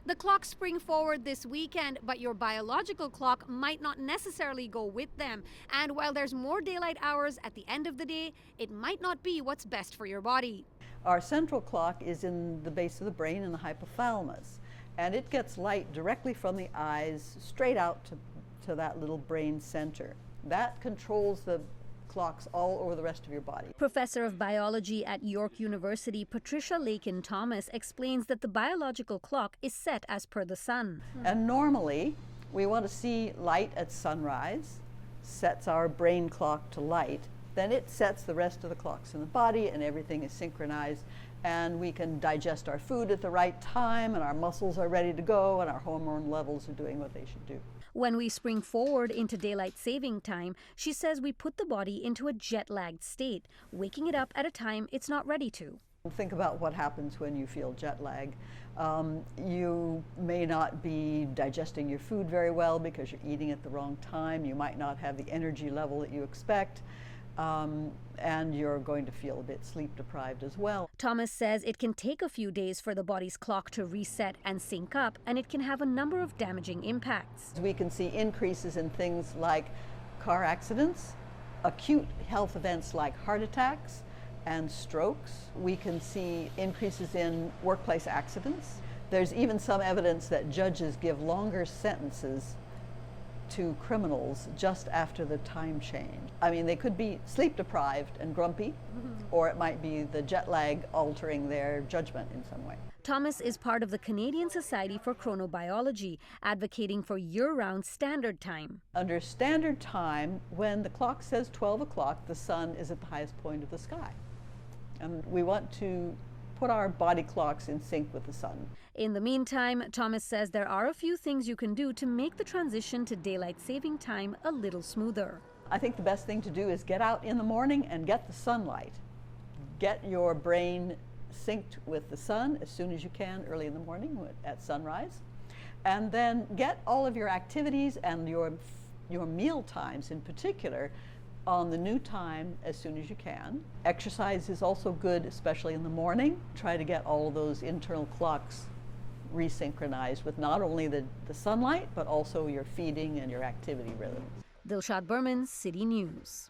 The clocks spring forward this weekend, but your biological clock might not necessarily go with them. And while there's more daylight hours at the end of the day, it might not be what's best for your body. Our central clock is in the base of the brain in the hypothalamus, and it gets light directly from the eyes straight out to that little brain center. That controls the clocks all over the rest of your body. Professor of biology at York University, Patricia Lakin-Thomas, explains that the biological clock is set as per the sun. And normally, we want to see light at sunrise, sets our brain clock to light. Then it sets the rest of the clocks in the body, and everything is synchronized, and we can digest our food at the right time, and our muscles are ready to go, and our hormone levels are doing what they should do. When we spring forward into daylight saving time, she says we put the body into a jet-lagged state, waking it up at a time it's not ready to. Think about what happens when you feel jet lag. You may not be digesting your food very well because you're eating at the wrong time. You might not have the energy level that you expect. And you're going to feel a bit sleep deprived as well. Thomas says it can take a few days for the body's clock to reset and sync up, and it can have a number of damaging impacts. We can see increases in things like car accidents, acute health events like heart attacks and strokes. We can see increases in workplace accidents. There's even some evidence that judges give longer sentences to criminals just after the time change. I mean, they could be sleep deprived and grumpy, or it might be the jet lag altering their judgment in some way. Thomas is part of the Canadian Society for Chronobiology, advocating for year-round standard time. Under standard time, when the clock says 12 o'clock, the sun is at the highest point of the sky. And we want to put our body clocks in sync with the sun. In the meantime, Thomas says there are a few things you can do to make the transition to daylight saving time a little smoother. I think the best thing to do is get out in the morning and get the sunlight. Get your brain synced with the sun as soon as you can early in the morning at sunrise. And then get all of your activities and your meal times in particular on the new time as soon as you can. Exercise is also good, especially in the morning. Try to get all of those internal clocks resynchronized with not only the sunlight, but also your feeding and your activity rhythms. Dilshad Burman, City News.